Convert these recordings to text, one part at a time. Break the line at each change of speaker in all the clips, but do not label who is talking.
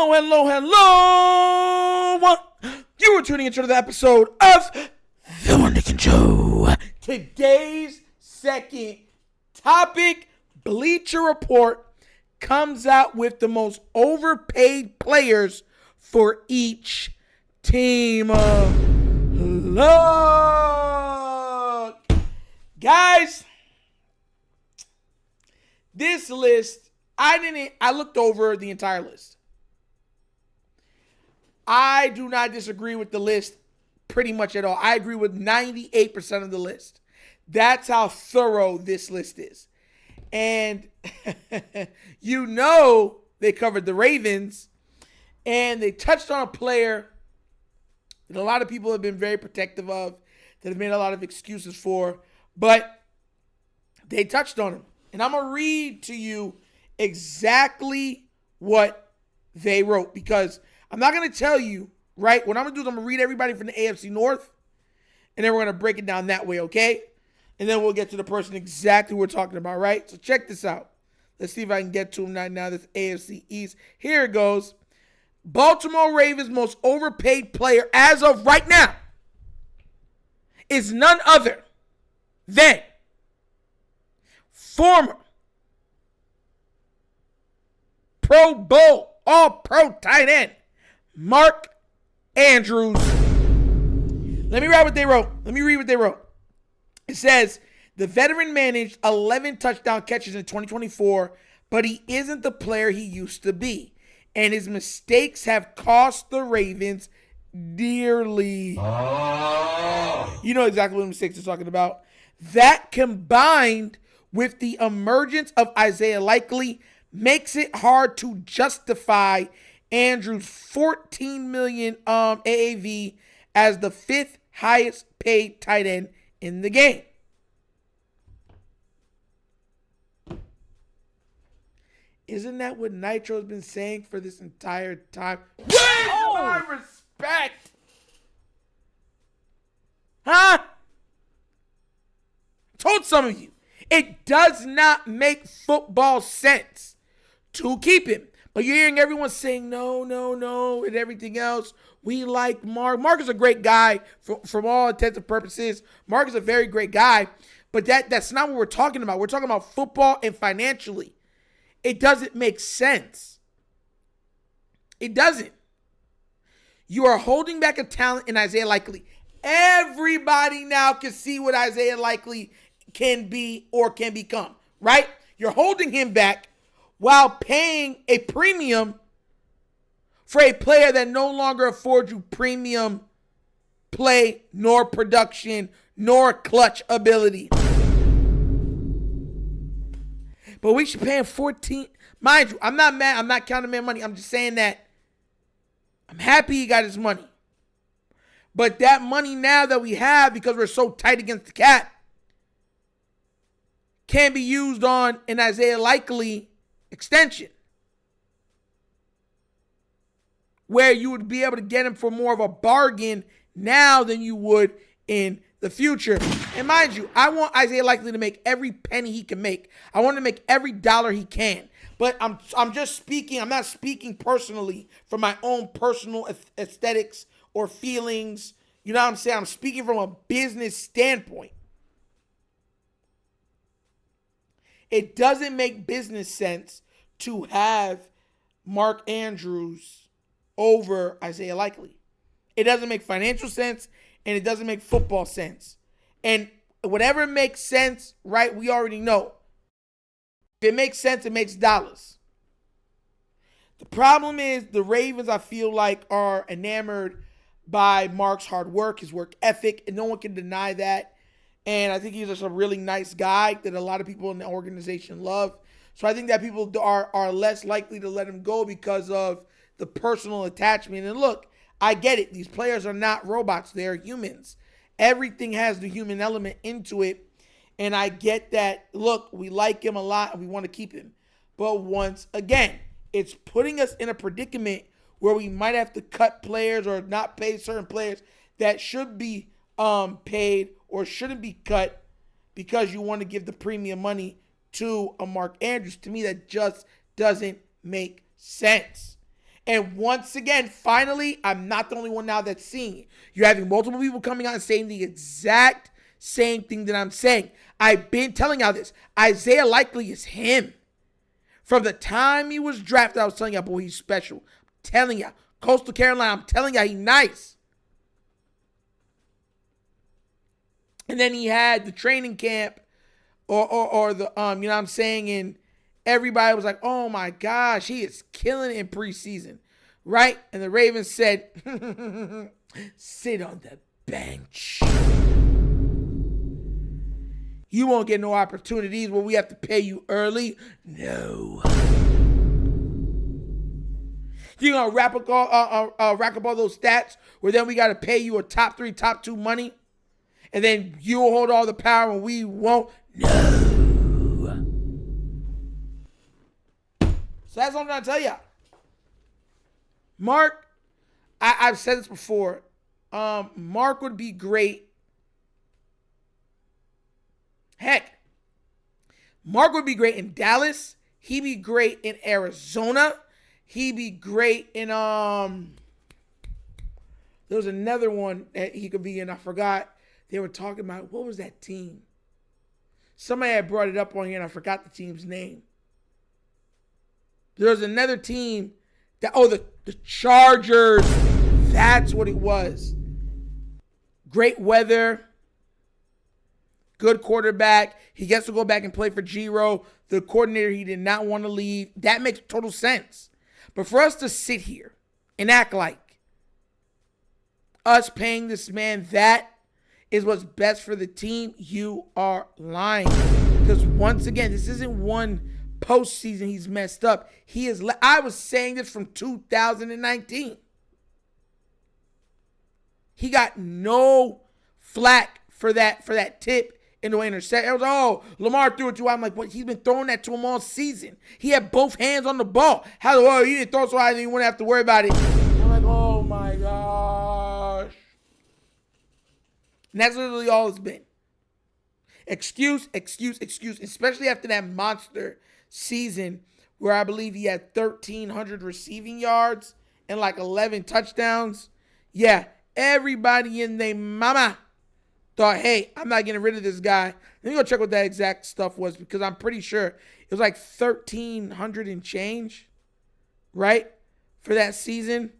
Hello, hello, hello. You are tuning into the episode of TheWunderkindShow. Today's second topic, Bleacher Report, comes out with the most overpaid players for each team. Look, guys, this list, I looked over the entire list. I do not disagree with the list pretty much at all. I agree with 98% of the list. That's how thorough this list is. And you know they covered the Ravens, and they touched on a player that a lot of people have been very protective of, that have made a lot of excuses for, but they touched on him. And I'm going to read to you exactly what they wrote, because I'm not going to tell you, right? What I'm going to do is I'm going to read everybody from the AFC North, and then we're going to break it down that way, okay? And then we'll get to the person exactly we're talking about, right? So check this out. Let's see if I can get to him now. This AFC East. Here it goes. Baltimore Ravens' most overpaid player as of right now is none other than former Pro Bowl, All-Pro tight end, Mark Andrews. Let me read what they wrote. It says, the veteran managed 11 touchdown catches in 2024, but he isn't the player he used to be, and his mistakes have cost the Ravens dearly. You know exactly what mistakes they're talking about. That, combined with the emergence of Isaiah Likely, makes it hard to justify Andrews' $14 million AAV as the fifth highest paid tight end in the game. Isn't that what Nitro's been saying for this entire time? Where's my respect? Huh? Told some of you, it does not make football sense to keep him. But you're hearing everyone saying no, and everything else. We like Mark. Mark is a great guy from all intents and purposes. Mark is a very great guy. But that's not what we're talking about. We're talking about football and financially. It doesn't make sense. It doesn't. You are holding back a talent in Isaiah Likely. Everybody now can see what Isaiah Likely can be or can become, right? You're holding him back while paying a premium for a player that no longer affords you premium play, nor production, nor clutch ability. But we should pay him 14. Mind you, I'm not mad. I'm not counting man money. I'm just saying that I'm happy he got his money. But that money now that we have, because we're so tight against the cap, can be used on an Isaiah Likely extension, where you would be able to get him for more of a bargain now than you would in the future. And mind you, I want Isaiah Likely to make every penny he can make. I want him to make every dollar he can. But I'm just speaking, I'm not speaking personally from my own personal aesthetics or feelings. You know what I'm saying? I'm speaking from a business standpoint. It doesn't make business sense to have Mark Andrews over Isaiah Likely. It doesn't make financial sense, and it doesn't make football sense. And whatever makes sense, right, we already know. If it makes sense, it makes dollars. The problem is the Ravens, I feel like, are enamored by Mark's hard work, his work ethic, and no one can deny that. And I think he's just a really nice guy that a lot of people in the organization love. So I think that people are less likely to let him go because of the personal attachment. And look, I get it. These players are not robots. They're humans. Everything has the human element into it. And I get that, look, we like him a lot and we want to keep him. But once again, it's putting us in a predicament where we might have to cut players or not pay certain players that should be paid or shouldn't be cut because you want to give the premium money to a Mark Andrews. To me, that just doesn't make sense. And once again, finally, I'm not the only one now that's seeing it. You're having multiple people coming out and saying the exact same thing that I'm saying. I've been telling y'all this. Isaiah Likely is him. From the time he was drafted, I was telling y'all, boy, he's special. I'm telling y'all. Coastal Carolina, I'm telling y'all, he's nice. And then he had the training camp or the, you know what I'm saying? And everybody was like, oh my gosh, he is killing it in preseason, right? And the Ravens said, sit on the bench. You won't get no opportunities where we have to pay you early. No. You're going to rack up all those stats where then we got to pay you a top 3, top 2 money. And then you'll hold all the power and we won't. No. So that's what I'm trying to tell you. Mark, I've said this before. Mark would be great. Heck, Mark would be great in Dallas. He'd be great in Arizona. He'd be great in there was another one that he could be in. I forgot. They were talking about, what was that team? Somebody had brought it up on here and I forgot the team's name. There was another team that, the Chargers. That's what it was. Great weather. Good quarterback. He gets to go back and play for Giro. The coordinator, he did not want to leave. That makes total sense. But for us to sit here and act like us paying this man that is what's best for the team, you are lying. Because once again, this isn't one postseason he's messed up. I was saying this from 2019. He got no flack for that tip in the interception. I was like, Lamar threw it to him. I'm like, what? He's been throwing that to him all season. He had both hands on the ball. How you didn't throw so high and you wouldn't have to worry about it. I'm like, oh my gosh. And that's literally all it's been. Excuse. Especially after that monster season where I believe he had 1,300 receiving yards and like 11 touchdowns. Yeah, everybody in their mama thought, hey, I'm not getting rid of this guy. Let me go check what that exact stuff was because I'm pretty sure it was like 1,300 and change, right, for that season.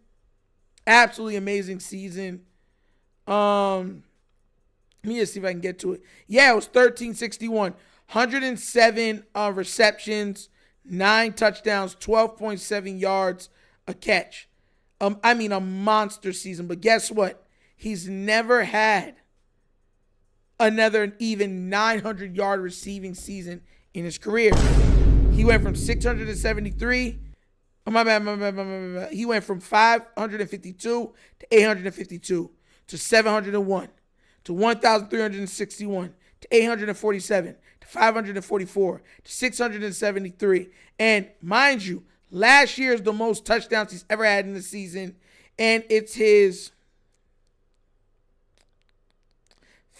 Absolutely amazing season. Let me just see if I can get to it. Yeah, it was 1,361. 107 receptions, 9 touchdowns, 12.7 yards a catch. A monster season. But guess what? He's never had another even 900-yard receiving season in his career. He went from 673. He went from 552 to 852 to 701 to 1,361 to 847 to 544 to 673. And mind you, last year is the most touchdowns he's ever had in the season, and it's his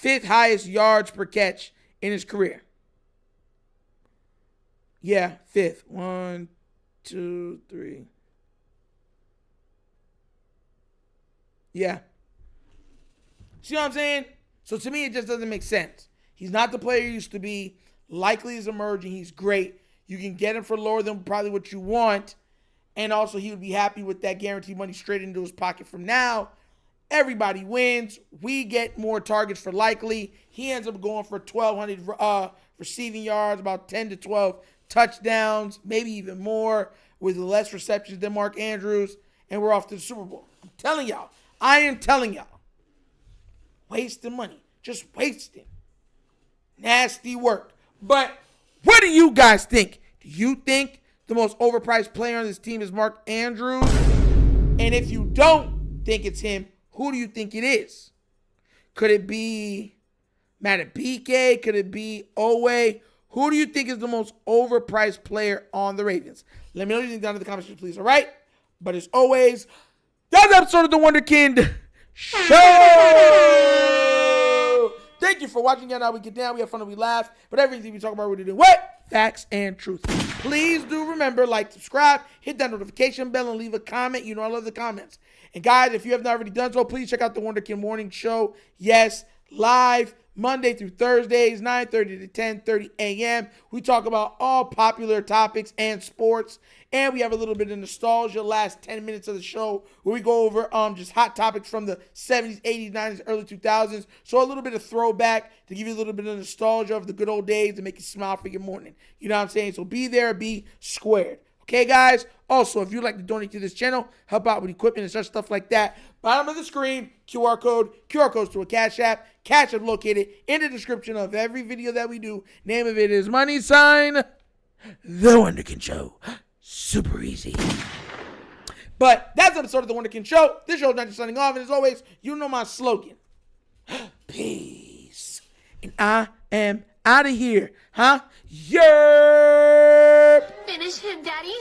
5th highest yards per catch in his career. Yeah, 5th. 1, 2, 3. Yeah. See what I'm saying? So to me, it just doesn't make sense. He's not the player he used to be. Likely is emerging. He's great. You can get him for lower than probably what you want. And also, he would be happy with that guaranteed money straight into his pocket from now. Everybody wins. We get more targets for Likely. He ends up going for 1,200 receiving yards, about 10 to 12 touchdowns, maybe even more, with less receptions than Mark Andrews. And we're off to the Super Bowl. I'm telling y'all. I am telling y'all. Wasting money. Just wasting. Nasty work. But what do you guys think? Do you think the most overpriced player on this team is Mark Andrews? And if you don't think it's him, who do you think it is? Could it be Matabike? Could it be Owe? Who do you think is the most overpriced player on the Ravens? Let me know what you think down in the comments, please. All right? But as always, that's episode of The Wunderkind Show. Thank you for watching. Now we get down. We have fun and we laugh. But everything we talk about, we're doing what? Facts and truth. Please do remember, like, subscribe, hit that notification bell, and leave a comment. You know I love the comments. And guys, if you have not already done so, please check out the Wonder Kid Morning Show. Yes, live Monday through Thursdays, 9:30 to 10:30 a.m. We talk about all popular topics and sports. And we have a little bit of nostalgia last 10 minutes of the show where we go over just hot topics from the 70s, 80s, 90s, early 2000s. So a little bit of throwback to give you a little bit of nostalgia of the good old days to make you smile for your morning. You know what I'm saying? So be there, be squared. Okay, guys? Also, if you'd like to donate to this channel, help out with equipment and such stuff like that, bottom of the screen, QR codes to a Cash App. Cash App located in the description of every video that we do. Name of it is money sign, The Wonder Kid Show. Super easy. But that's the episode of The Wonder Kid Show. This show is not just signing off. And as always, you know my slogan. Peace. And I am out of here. Huh? Yerp.
Finish him, Daddy.